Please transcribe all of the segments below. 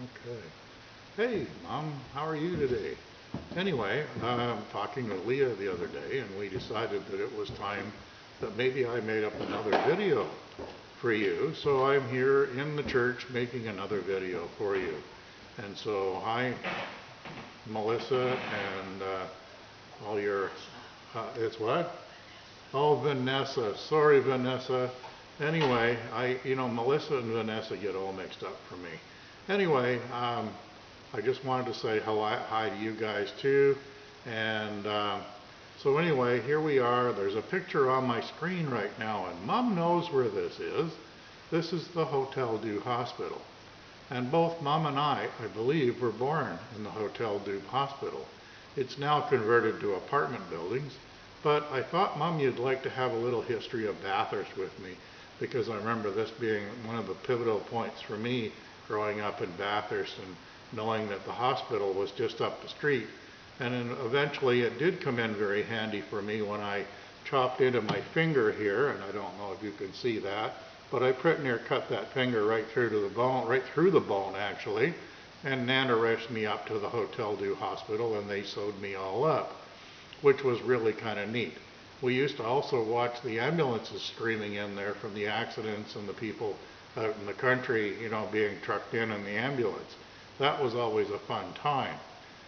Okay. Hey, Mom, how are you today? Anyway, I'm talking to Leah the other day, and we decided that it was time that maybe I made up another video for you. So I'm here in the church making another video for you. And so, hi, Melissa, and all your, it's what? Oh, Vanessa. Sorry, Vanessa. Anyway, Melissa and Vanessa get all mixed up for me. Anyway, I just wanted to say hi to you guys too. And so anyway, here we are. There's a picture on my screen right now, and Mom knows where this is. This is the Hotel Dieu Hospital. And both Mom and I believe, were born in the Hotel Dieu Hospital. It's now converted to apartment buildings. But I thought, Mom, you'd like to have a little history of Bathurst with me, because I remember this being one of the pivotal points for me growing up in Bathurst and knowing that the hospital was just up the street. And then eventually it did come in very handy for me when I chopped into my finger here, and I don't know if you can see that, but I pretty near cut that finger right through to the bone, right through the bone actually, and Nana rushed me up to the Hotel Dieu Hospital and they sewed me all up, which was really kind of neat. We used to also watch the ambulances streaming in there from the accidents and the people out in the country, being trucked in the ambulance. That was always a fun time.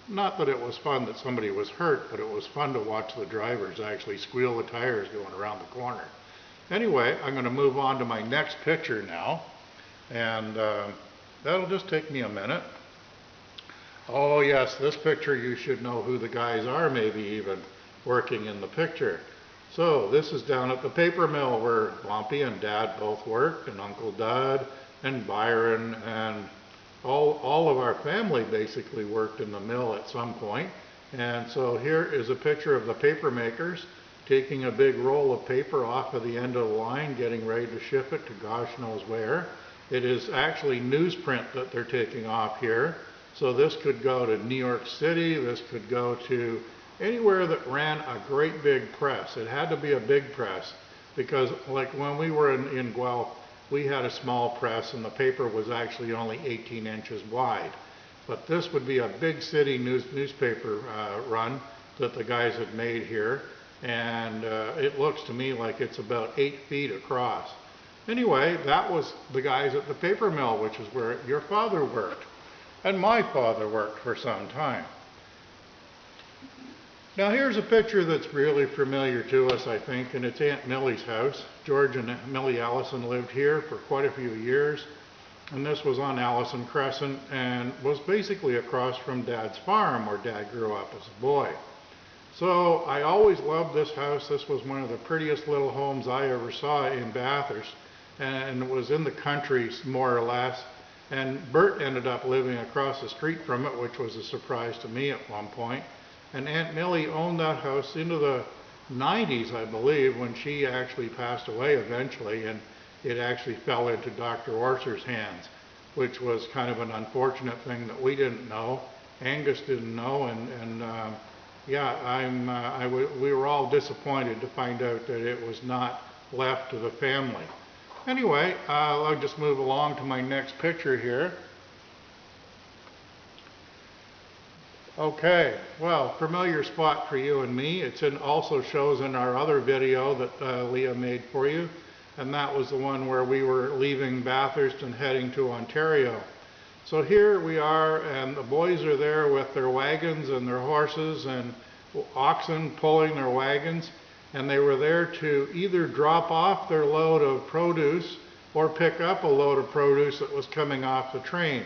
Not that it was fun that somebody was hurt, but it was fun to watch the drivers actually squeal the tires going around the corner. Anyway, I'm going to move on to my next picture now, and that'll just take me a minute. Oh yes, this picture, you should know who the guys are, maybe even working in the picture. So this is down at the paper mill where Lumpy and Dad both worked, and Uncle Dud and Byron and all of our family basically worked in the mill at some point. And so here is a picture of the paper makers taking a big roll of paper off of the end of the line, getting ready to ship it to gosh knows where. It is actually newsprint that they're taking off here. So this could go to New York City, this could go to anywhere that ran a great big press. It had to be a big press because like when we were in Guelph, we had a small press and the paper was actually only 18 inches wide. But this would be a big city newspaper run that the guys had made here. And it looks to me like it's about 8 feet across. Anyway, that was the guys at the paper mill, which is where your father worked. And my father worked for some time. Now here's a picture that's really familiar to us, I think, and it's Aunt Millie's house. George and Millie Allison lived here for quite a few years, and this was on Allison Crescent and was basically across from Dad's farm where Dad grew up as a boy. So I always loved this house. This was one of the prettiest little homes I ever saw in Bathurst, and it was in the country more or less. And Bert ended up living across the street from it, which was a surprise to me at one point. And Aunt Millie owned that house into the 90s, I believe, when she actually passed away eventually, and it actually fell into Dr. Orser's hands, which was kind of an unfortunate thing that we didn't know. Angus didn't know, we were all disappointed to find out that it was not left to the family. Anyway, I'll just move along to my next picture here. Okay, well, familiar spot for you and me. It also shows in our other video that Leah made for you, and that was the one where we were leaving Bathurst and heading to Ontario. So here we are, and the boys are there with their wagons and their horses and oxen pulling their wagons, and they were there to either drop off their load of produce or pick up a load of produce that was coming off the train.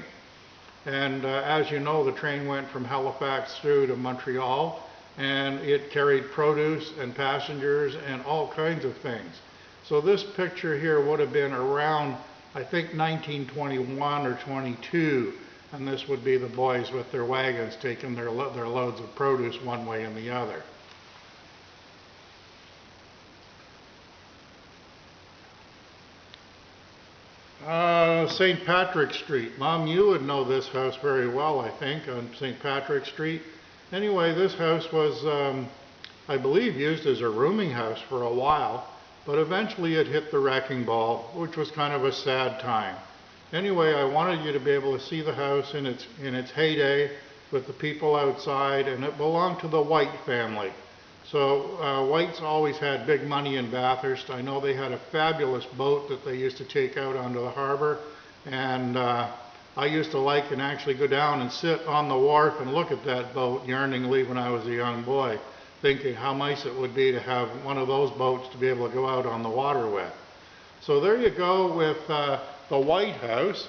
And as you know, the train went from Halifax through to Montreal, and it carried produce and passengers and all kinds of things. So this picture here would have been around, I think, 1921 or 22, and this would be the boys with their wagons taking their loads of produce one way and the other. St. Patrick Street. Mom, you would know this house very well, I think, on St. Patrick Street. Anyway, this house was, I believe, used as a rooming house for a while, but eventually it hit the wrecking ball, which was kind of a sad time. Anyway, I wanted you to be able to see the house in its heyday with the people outside, and it belonged to the White family. So Whites always had big money in Bathurst. I know they had a fabulous boat that they used to take out onto the harbor, and I used to like and actually go down and sit on the wharf and look at that boat yearningly when I was a young boy, thinking how nice it would be to have one of those boats to be able to go out on the water with. So there you go with the White House.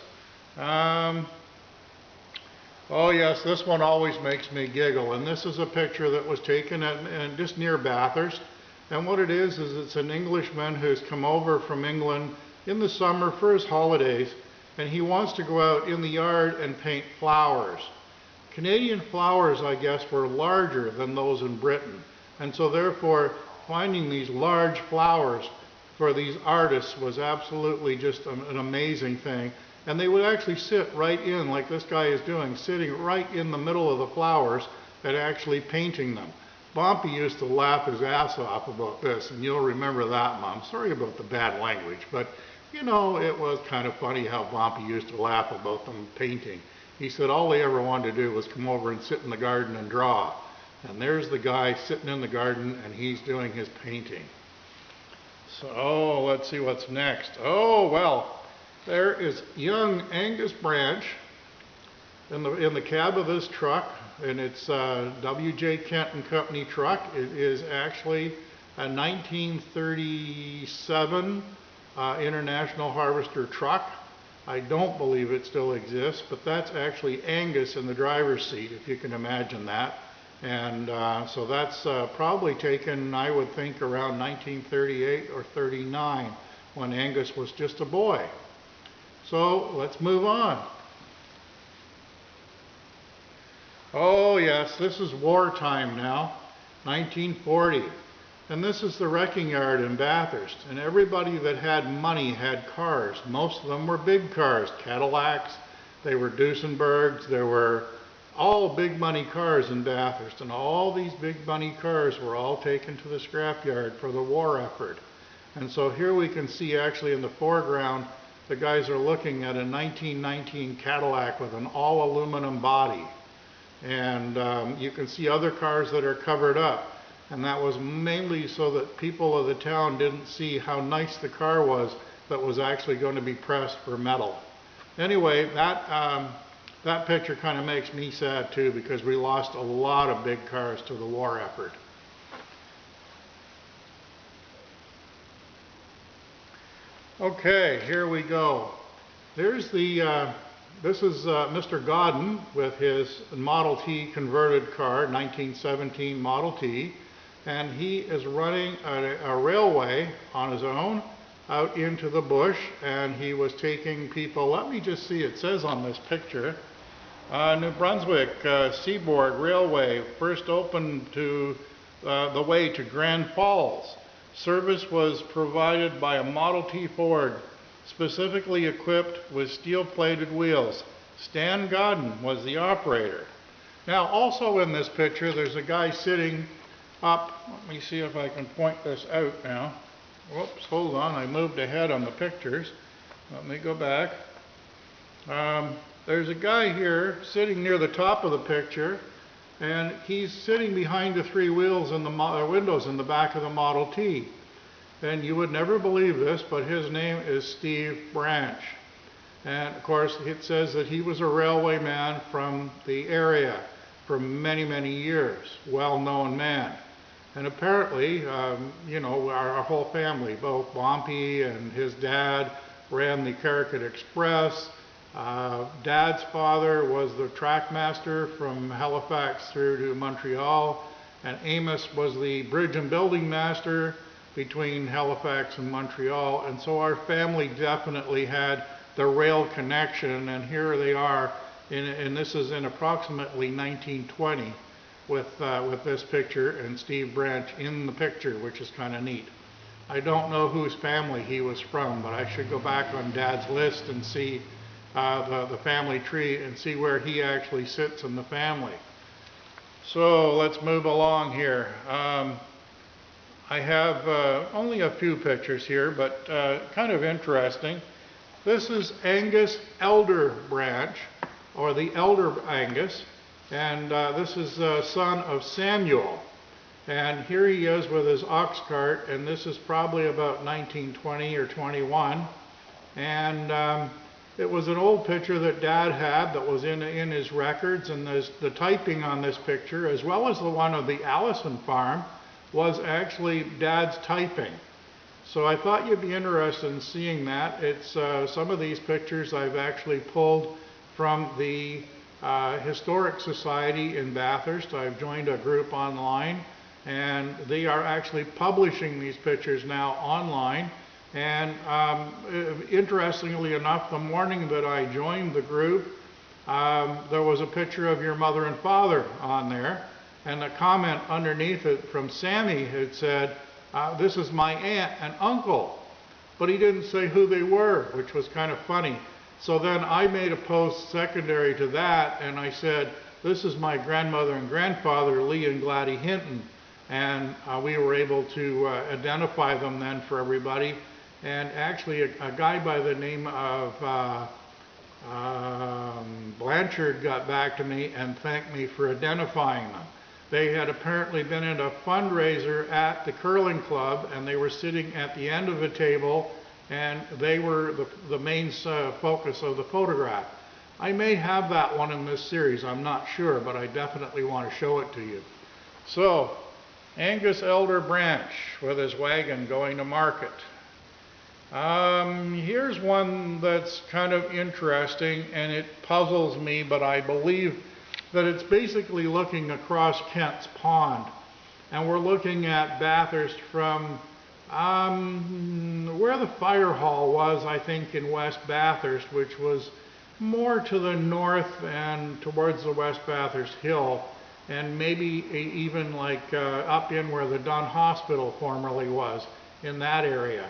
Oh yes, this one always makes me giggle, and this is a picture that was taken just near Bathurst. And what it is it's an Englishman who's come over from England in the summer for his holidays, and he wants to go out in the yard and paint flowers. Canadian flowers, I guess, were larger than those in Britain, and so therefore finding these large flowers for these artists was absolutely just an amazing thing. And they would actually sit right in, like this guy is doing, sitting right in the middle of the flowers and actually painting them. Bompy used to laugh his ass off about this, and you'll remember that, Mom. Sorry about the bad language, but you know, it was kind of funny how Bompy used to laugh about them painting. He said all they ever wanted to do was come over and sit in the garden and draw. And there's the guy sitting in the garden, and he's doing his painting. So let's see what's next. Oh, well. There is young Angus Branch in the cab of this truck, and it's W.J. Kent and Company truck. It is actually a 1937 International Harvester truck. I don't believe it still exists, but that's actually Angus in the driver's seat, if you can imagine that. And so that's probably taken, I would think, around 1938 or 39, when Angus was just a boy. So let's move on. Oh yes, this is wartime now, 1940. And this is the wrecking yard in Bathurst. And everybody that had money had cars. Most of them were big cars, Cadillacs, they were Duesenbergs, there were all big money cars in Bathurst. And all these big money cars were all taken to the scrapyard for the war effort. And so here we can see actually in the foreground, the guys are looking at a 1919 Cadillac with an all aluminum body. And you can see other cars that are covered up. And that was mainly so that people of the town didn't see how nice the car was that was actually going to be pressed for metal. Anyway, that picture kind of makes me sad too, because we lost a lot of big cars to the war effort. Okay, here we go. There's this is Mr. Godden with his Model T converted car, 1917 Model T, and he is running a railway on his own out into the bush, and he was taking people, let me just see, it says on this picture, New Brunswick Seaboard Railway first opened to the way to Grand Falls. Service was provided by a Model T Ford, specifically equipped with steel-plated wheels. Stan Godden was the operator. Now, also in this picture, there's a guy sitting up. Let me see if I can point this out now. Whoops, hold on, I moved ahead on the pictures. Let me go back. There's a guy here sitting near the top of the picture, and he's sitting behind the three wheels in the windows in the back of the Model T. And you would never believe this, but his name is Steve Branch. And of course, it says that he was a railway man from the area for many, many years, well-known man. And apparently, you know, our whole family, both Bompy and his dad, ran the Caracat Express. Dad's father was the track master from Halifax through to Montreal, and Amos was the bridge and building master between Halifax and Montreal. And so our family definitely had the rail connection, and here they are, and this is in approximately 1920 with this picture and Steve Branch in the picture, which is kind of neat. I don't know whose family he was from, but I should go back on Dad's list and see the family tree and see where he actually sits in the family. So let's move along here. I have only a few pictures here, but kind of interesting. This is Angus Elder Branch, or the Elder Angus, and this is the son of Samuel. And here he is with his ox cart, and this is probably about 1920 or 21. And it was an old picture that Dad had that was in his records, and the typing on this picture, as well as the one of the Allison farm, was actually Dad's typing. So I thought you'd be interested in seeing that. It's some of these pictures I've actually pulled from the Historic Society in Bathurst. I've joined a group online, and they are actually publishing these pictures now online. And interestingly enough, the morning that I joined the group, there was a picture of your mother and father on there, and the comment underneath it from Sammy had said, this is my aunt and uncle. But he didn't say who they were, which was kind of funny. So then I made a post secondary to that, and I said, this is my grandmother and grandfather, Lee and Gladys Hinton. And we were able to identify them then for everybody. And actually a guy by the name of Blanchard got back to me and thanked me for identifying them. They had apparently been at a fundraiser at the curling club, and they were sitting at the end of a table, and they were the main focus of the photograph. I may have that one in this series, I'm not sure, but I definitely want to show it to you. So, Angus Elder Branch with his wagon going to market. Here's one that's kind of interesting, and it puzzles me, but I believe that it's basically looking across Kent's Pond. And we're looking at Bathurst from where the fire hall was, I think, in West Bathurst, which was more to the north and towards the West Bathurst Hill, and maybe even like up in where the Dun Hospital formerly was, in that area.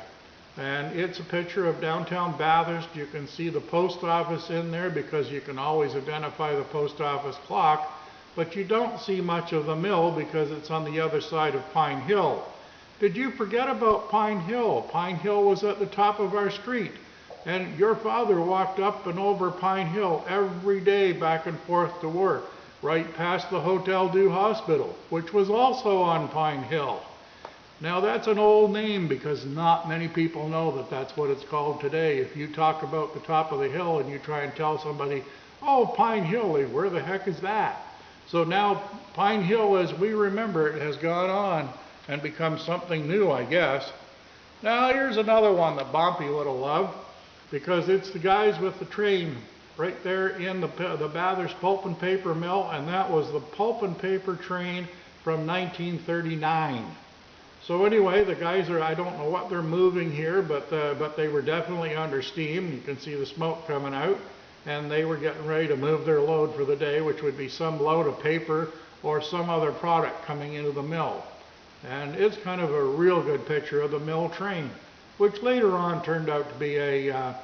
And it's a picture of downtown Bathurst. You can see the post office in there because you can always identify the post office clock, but you don't see much of the mill because it's on the other side of Pine Hill. Did you forget about Pine Hill? Pine Hill was at the top of our street, and your father walked up and over Pine Hill every day back and forth to work, right past the Hotel du Hospital, which was also on Pine Hill. Now that's an old name because not many people know that that's what it's called today. If you talk about the top of the hill and you try and tell somebody, oh, Pine Hill, where the heck is that? So now Pine Hill, as we remember it, has gone on and become something new, I guess. Now here's another one that Bompy would have loved, because it's the guys with the train right there in the Bathurst Pulp and Paper Mill, and that was the pulp and paper train from 1939. So anyway, the guys are, I don't know what they're moving here, but they were definitely under steam. You can see the smoke coming out, and they were getting ready to move their load for the day, which would be some load of paper or some other product coming into the mill. And it's kind of a real good picture of the mill train, which later on turned out to be a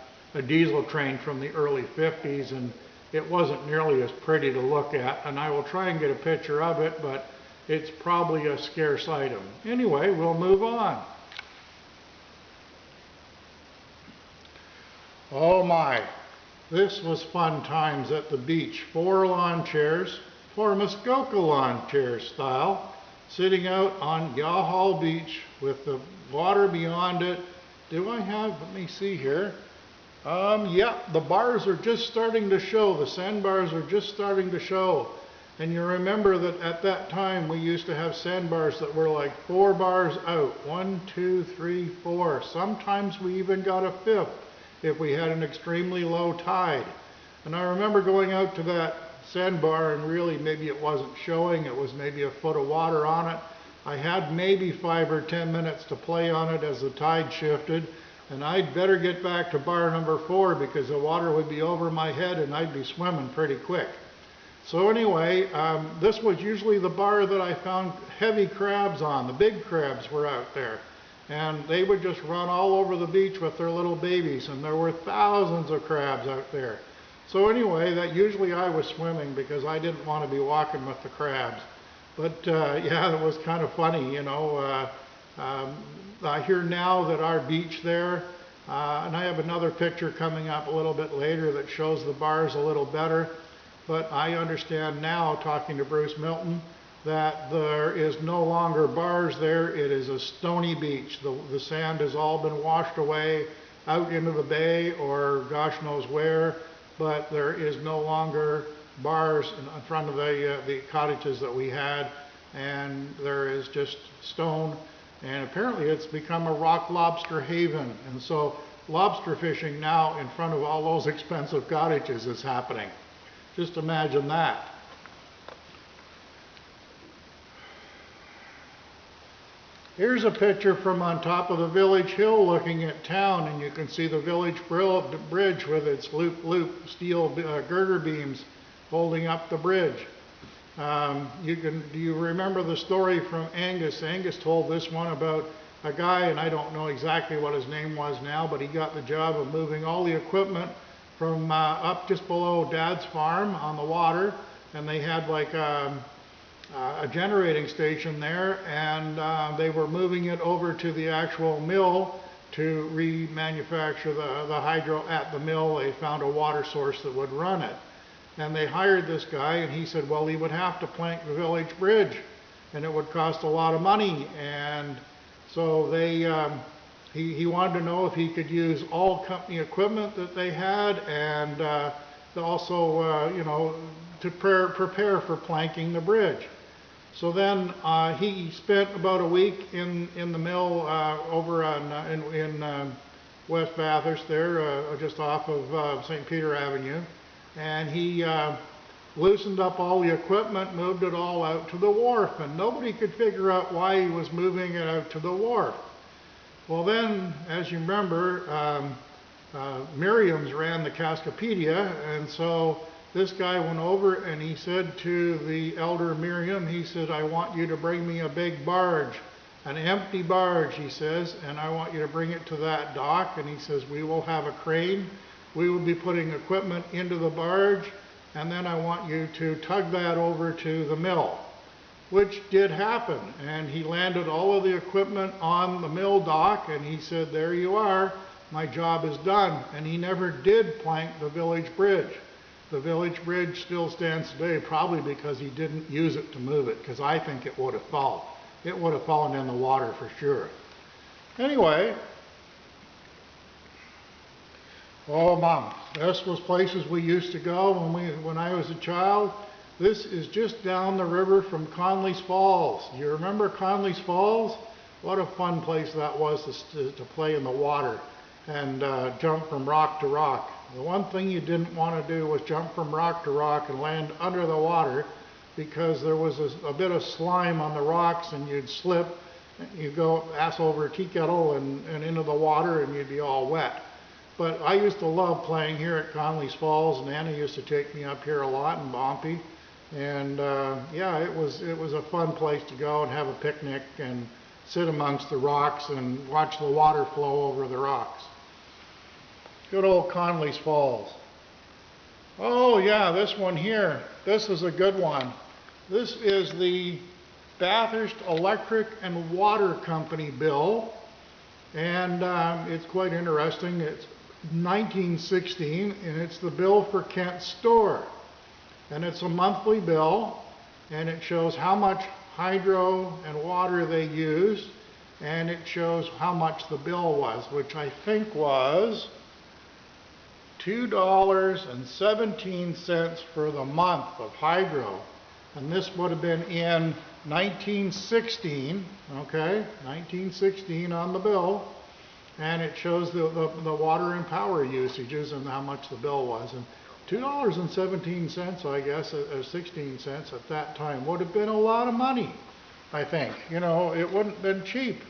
diesel train from the early 50s, and it wasn't nearly as pretty to look at, and I will try and get a picture of it, but it's probably a scarce item. Anyway, we'll move on. Oh my, this was fun times at the beach. 4 lawn chairs, 4 Muskoka lawn chairs style, sitting out on Yawhall Beach with the water beyond it. Do I have, let me see here. Yeah, the bars are just starting to show. The sandbars are just starting to show. And you remember that at that time we used to have sandbars that were like 4 bars out. 1, 2, 3, 4. Sometimes we even got a 5th if we had an extremely low tide. And I remember going out to that sandbar, and really maybe it wasn't showing. It was maybe a foot of water on it. I had maybe 5 or 10 minutes to play on it as the tide shifted. And I'd better get back to bar number 4 because the water would be over my head and I'd be swimming pretty quick. So anyway, this was usually the bar that I found heavy crabs on. The big crabs were out there. And they would just run all over the beach with their little babies. And there were thousands of crabs out there. So anyway, that usually I was swimming because I didn't want to be walking with the crabs. But yeah, it was kind of funny, you know. I hear now that our beach there And I have another picture coming up a little bit later that shows the bars a little better. But I understand now, talking to Bruce Milton, that there is no longer bars there. It is a stony beach. The sand has all been washed away out into the bay or gosh knows where, but there is no longer bars in front of the cottages that we had, and there is just stone, and apparently it's become a rock lobster haven, and so lobster fishing now in front of all those expensive cottages is happening. Just imagine that. Here's a picture from on top of the village hill looking at town, and you can see the village bridge with its loop steel girder beams holding up the bridge. Do you remember the story from Angus? Angus told this one about a guy, and I don't know exactly what his name was now, but he got the job of moving all the equipment from up just below Dad's farm on the water, and they had like a generating station there, and they were moving it over to the actual mill to remanufacture the hydro at the mill. They found a water source that would run it. And they hired this guy, and he said, well, he would have to plank the village bridge, and it would cost a lot of money. And so he wanted to know if he could use all company equipment that they had, and also, you know, to prepare for planking the bridge. So then he spent about a week in the mill over in West Bathurst there, just off of St. Peter Avenue. And he loosened up all the equipment, moved it all out to the wharf, and nobody could figure out why he was moving it out to the wharf. Well then, as you remember, Miriam's ran the Cascapedia, and so this guy went over and he said to the elder Miriam, he said, I want you to bring me a big barge, an empty barge, he says, and I want you to bring it to that dock. And he says, we will have a crane. We will be putting equipment into the barge, and then I want you to tug that over to the mill, which did happen. And he landed all of the equipment on the mill dock, and he said, there you are, my job is done. And he never did plank the village bridge. The village bridge still stands today, probably because he didn't use it to move it, because I think it would have fallen. It would have fallen in the water for sure. Anyway, oh, Mom, this was places we used to go when I was a child. This is just down the river from Conley's Falls. Do you remember Conley's Falls? What a fun place that was to play in the water and jump from rock to rock. The one thing you didn't want to do was jump from rock to rock and land under the water, because there was a bit of slime on the rocks and you'd slip. You'd go ass over a tea kettle and into the water and you'd be all wet. But I used to love playing here at Conley's Falls, and Anna used to take me up here a lot in Bompy. And yeah, it was a fun place to go and have a picnic and sit amongst the rocks and watch the water flow over the rocks. Good old Conley's Falls. Oh yeah, this one here. This is a good one. This is the Bathurst Electric and Water Company bill. And it's quite interesting. It's 1916, and it's the bill for Kent Store. And it's a monthly bill, and it shows how much hydro and water they used, and it shows how much the bill was, which I think was $2.17 for the month of hydro. And this would have been in 1916, okay, 1916 on the bill. And it shows the water and power usages and how much the bill was. And $2.17, I guess, or 16 cents at that time would have been a lot of money, I think. You know, it wouldn't have been cheap.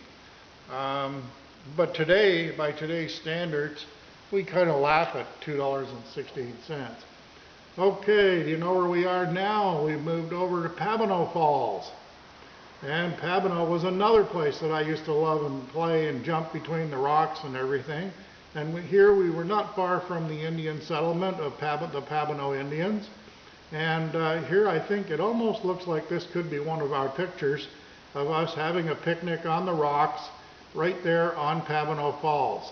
But today, by today's standards, we kind of laugh at $2.16. Okay, do you know where we are now? We've moved over to Pabonneau Falls. And Pabonneau was another place that I used to love and play and jump between the rocks and everything. And here we were not far from the Indian settlement of the Pabonneau Indians. And here I think it almost looks like this could be one of our pictures of us having a picnic on the rocks right there on Pabonneau Falls.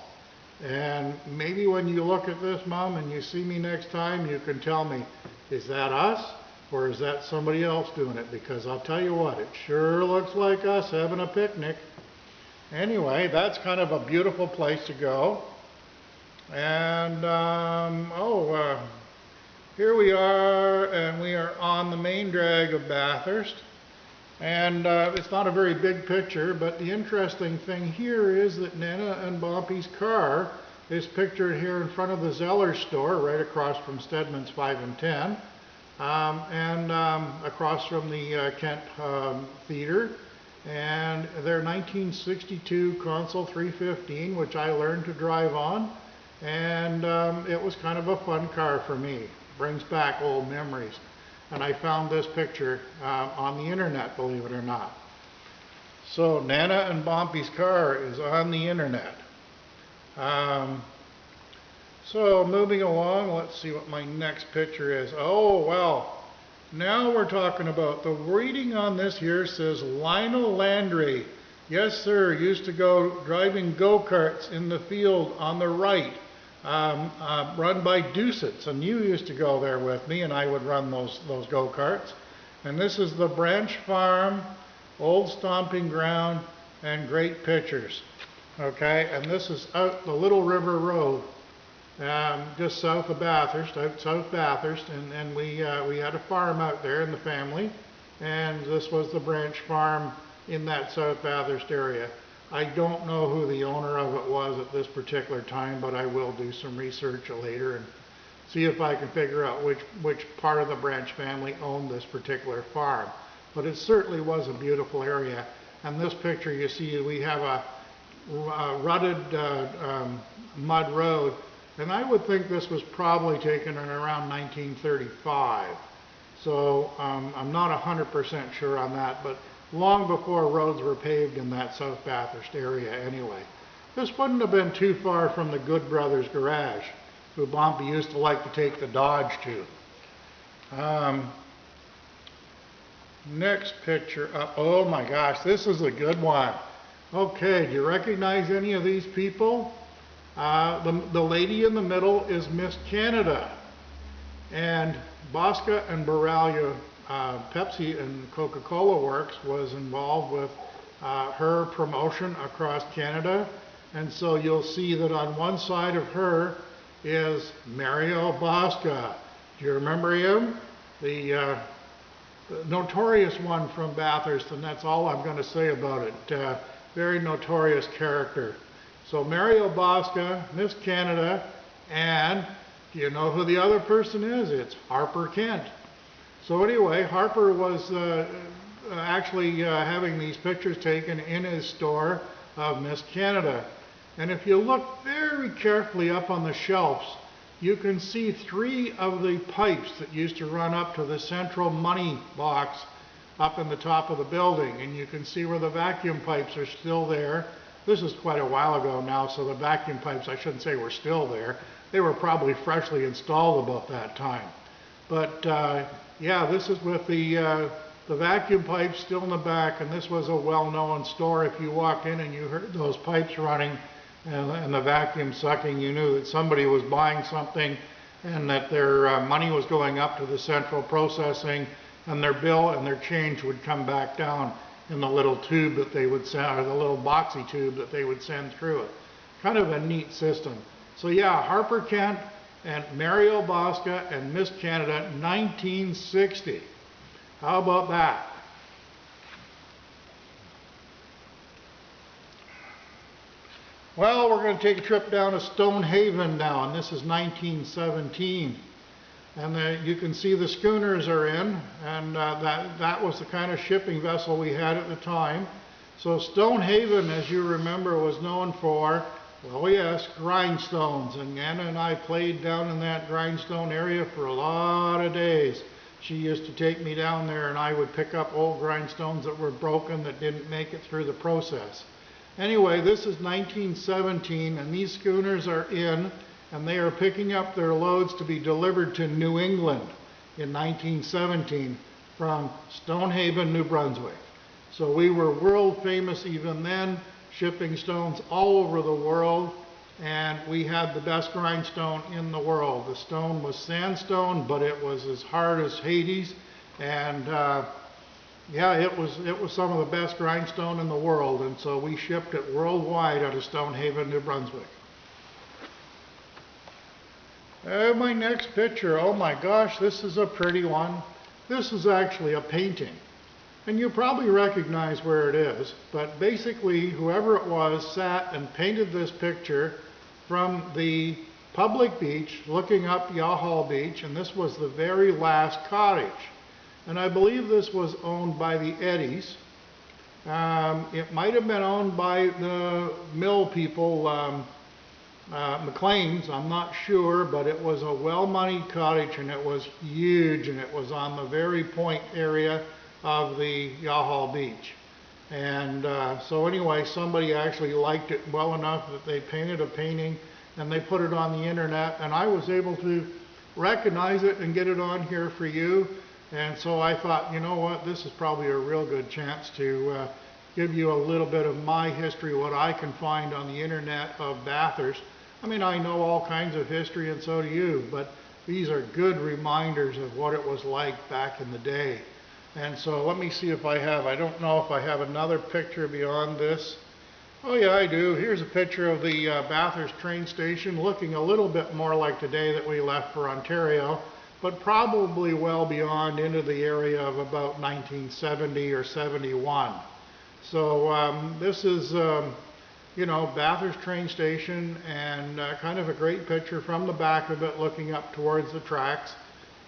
And maybe when you look at this, Mom, and you see me next time, you can tell me, is that us or is that somebody else doing it? Because I'll tell you what, it sure looks like us having a picnic. Anyway, that's kind of a beautiful place to go. And, here we are, and we are on the main drag of Bathurst. And it's not a very big picture, but the interesting thing here is that Nana and Bompy's car is pictured here in front of the Zeller's store, right across from Stedman's 5 and 10, and across from the Kent Theater. And their 1962 Consul 315, which I learned to drive on, and it was kind of a fun car for me. Brings back old memories. And I found this picture on the internet, believe it or not. So Nana and Bompy's car is on the internet. So moving along, let's see what my next picture is. Oh, well, now we're talking about the reading on this here says Lionel Landry. Yes, sir, used to go driving go-karts in the field on the right. Run by Doucet's, and you used to go there with me, and I would run those go-karts. And this is the Branch Farm, old stomping ground, and great pictures. Okay, and this is out the Little River Road, just south of Bathurst, out South Bathurst, and we had a farm out there in the family, and this was the Branch Farm in that South Bathurst area. I don't know who the owner of it was at this particular time, but I will do some research later and see if I can figure out which part of the Branch family owned this particular farm. But it certainly was a beautiful area. And this picture you see, we have a rutted mud road, and I would think this was probably taken in around 1935. So I'm not 100% sure on that, but long before roads were paved in that South Bathurst area anyway. This wouldn't have been too far from the Good Brothers garage, who Bompy used to like to take the Dodge to. Next picture up. Oh my gosh, this is a good one. Okay, do you recognize any of these people? The lady in the middle is Miss Canada. And Bosca and Baralia Pepsi and Coca-Cola Works was involved with her promotion across Canada. And so you'll see that on one side of her is Mario Bosca. Do you remember him? The notorious one from Bathurst, and that's all I'm going to say about it. Very notorious character. So Mario Bosca, Miss Canada, and do you know who the other person is? It's Harper Kent. So anyway, Harper was actually having these pictures taken in his store of Miss Canada. And if you look very carefully up on the shelves, you can see 3 of the pipes that used to run up to the central money box up in the top of the building. And you can see where the vacuum pipes are still there. This is quite a while ago now, so the vacuum pipes, I shouldn't say were still there. They were probably freshly installed about that time. But yeah, this is with the vacuum pipes still in the back, and this was a well-known store. If you walked in and you heard those pipes running and the vacuum sucking, you knew that somebody was buying something and that their money was going up to the central processing, and their bill and their change would come back down in the little tube that they would send, or the little boxy tube that they would send through it. Kind of a neat system. So yeah, Harper Kent and Mario Bosca and Miss Canada, 1960. How about that? Well, we're going to take a trip down to Stonehaven now, and this is 1917. And you can see the schooners are in, and that was the kind of shipping vessel we had at the time. So Stonehaven, as you remember, was known for, well, yes, grindstones. And Anna and I played down in that grindstone area for a lot of days. She used to take me down there, and I would pick up old grindstones that were broken, that didn't make it through the process. Anyway, this is 1917, and these schooners are in, and they are picking up their loads to be delivered to New England in 1917 from Stonehaven, New Brunswick. So we were world famous even then, shipping stones all over the world. and we had the best grindstone in the world. The stone was sandstone, but it was as hard as Hades, and yeah, it was some of the best grindstone in the world, and so we shipped it worldwide out of Stonehaven, New Brunswick. My next picture, oh my gosh, this is a pretty one. This is actually a painting. And you probably recognize where it is, but basically whoever it was sat and painted this picture from the public beach looking up Yahall Beach, and this was the very last cottage. And I believe this was owned by the Eddies. It might have been owned by the mill people, McLean's, I'm not sure, but it was a well-moneyed cottage, and it was huge, and it was on the very point area of the Yahall Beach. And so anyway, somebody actually liked it well enough that they painted a painting and they put it on the internet, and I was able to recognize it and get it on here for you. And so I thought, you know what, this is probably a real good chance to give you a little bit of my history, what I can find on the internet of Bathurst. I mean, I know all kinds of history, and so do you, but these are good reminders of what it was like back in the day. And so let me see if I don't know if I have another picture beyond this. Oh yeah, I do. Here's a picture of the Bathurst train station, looking a little bit more like the day that we left for Ontario, but probably well beyond into the area of about 1970 or 71. So this is, you know, Bathurst train station, and kind of a great picture from the back of it looking up towards the tracks.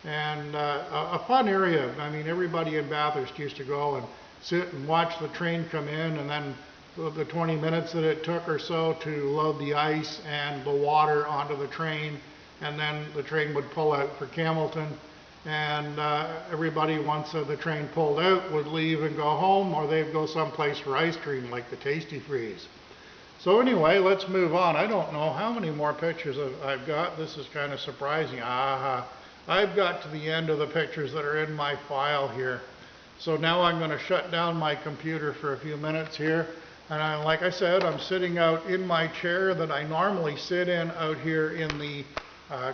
And a fun area. I mean, everybody in Bathurst used to go and sit and watch the train come in, and then the 20 minutes that it took or so to load the ice and the water onto the train, and then the train would pull out for Campbellton, and everybody, once the train pulled out, would leave and go home, or they'd go someplace for ice cream like the Tasty Freeze. So anyway, let's move on. I don't know how many more pictures I've got. This is kind of surprising. I've got to the end of the pictures that are in my file here. So now I'm going to shut down my computer for a few minutes here. And like I said, I'm sitting out in my chair that I normally sit in out here in the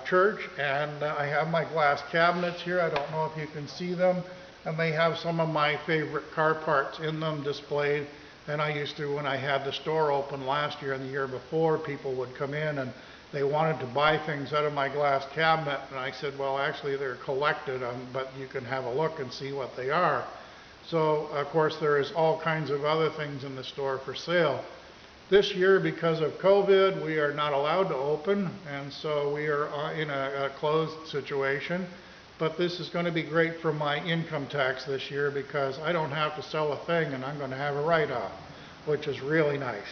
church. And I have my glass cabinets here. I don't know if you can see them. And they have some of my favorite car parts in them displayed. And I used to, when I had the store open last year and the year before, people would come in and they wanted to buy things out of my glass cabinet, and I said, well, actually they're collected, but you can have a look and see what they are. So of course there is all kinds of other things in the store for sale. This year, because of COVID, we are not allowed to open, and so we are in a closed situation. But this is going to be great for my income tax this year, because I don't have to sell a thing and I'm going to have a write-off, which is really nice.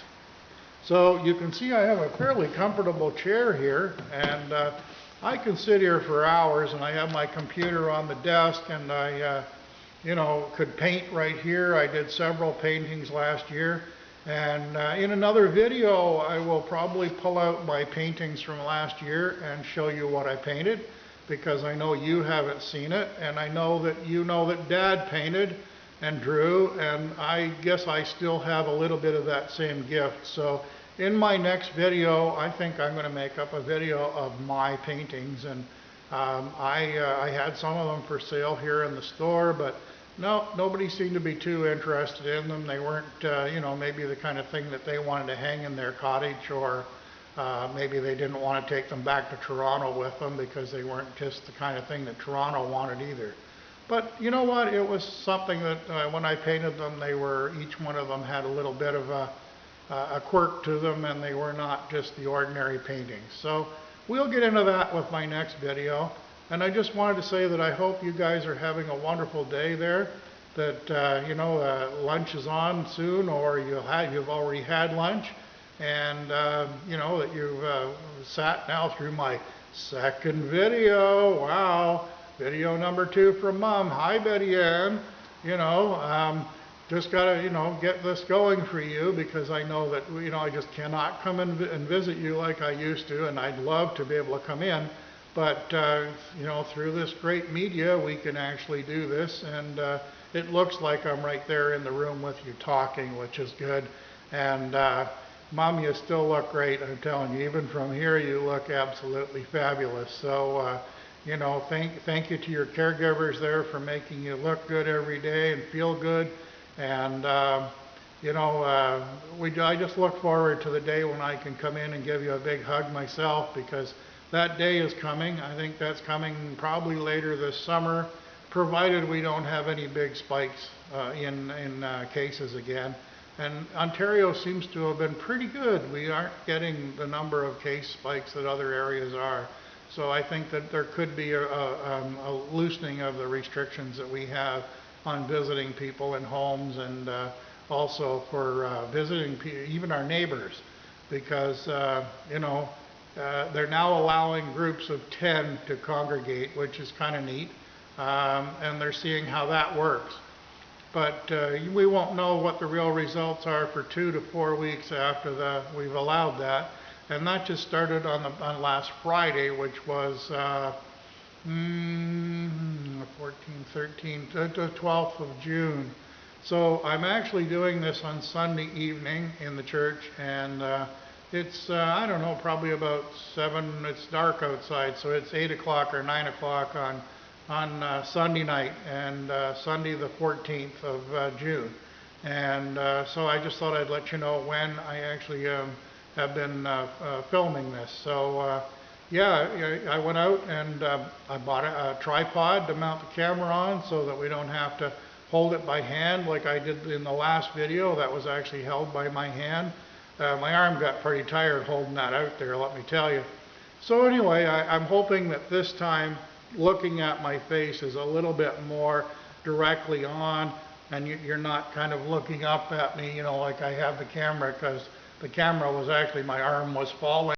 So you can see I have a fairly comfortable chair here, and I can sit here for hours, and I have my computer on the desk, and I you know, could paint right here. I did several paintings last year, and in another video I will probably pull out my paintings from last year and show you what I painted, because I know you haven't seen it, and I know that you know that Dad painted and drew, and I guess I still have a little bit of that same gift. So in my next video, I think I'm going to make up a video of my paintings, and I had some of them for sale here in the store, but no, nobody seemed to be too interested in them. They weren't, you know, maybe the kind of thing that they wanted to hang in their cottage, or maybe they didn't want to take them back to Toronto with them because they weren't just the kind of thing that Toronto wanted either. But you know what? It was something that when I painted them, they were, each one of them had a little bit of a quirk to them, and they were not just the ordinary paintings. So we'll get into that with my next video. And I just wanted to say that I hope you guys are having a wonderful day there, that you know, lunch is on soon, or you've already had lunch, and you know, that you've sat now through my second video. Wow. Video number 2 from Mom. Hi, Betty Ann. You know, just got to, you know, get this going for you, because I know that, you know, I just cannot come and visit you like I used to, and I'd love to be able to come in. But, you know, through this great media, we can actually do this, and it looks like I'm right there in the room with you talking, which is good. And, Mom, you still look great. I'm telling you, even from here, you look absolutely fabulous. So, you know, thank you to your caregivers there for making you look good every day and feel good. And, you know, I just look forward to the day when I can come in and give you a big hug myself, because that day is coming. I think that's coming probably later this summer, provided we don't have any big spikes in cases again. And Ontario seems to have been pretty good. We aren't getting the number of case spikes that other areas are. So I think that there could be a loosening of the restrictions that we have on visiting people in homes, and also for visiting even our neighbors, because you know, they're now allowing groups of 10 to congregate, which is kind of neat, and they're seeing how that works. But we won't know what the real results are for 2 to 4 weeks after we've allowed that. And that just started on last Friday, which was 14, 13, the 12th of June. So I'm actually doing this on Sunday evening in the church, and it's, I don't know, probably about 7, it's dark outside, so it's 8 o'clock or 9 o'clock on Sunday night, and Sunday the 14th of June. And so I just thought I'd let you know when I actually have been filming this. So yeah, I went out and I bought a tripod to mount the camera on, so that we don't have to hold it by hand like I did in the last video. That was actually held by my hand. My arm got pretty tired holding that out there, let me tell you. So anyway, I'm hoping that this time looking at my face is a little bit more directly on, and you're not kind of looking up at me, you know, like I have the camera, because the camera was actually, my arm was falling.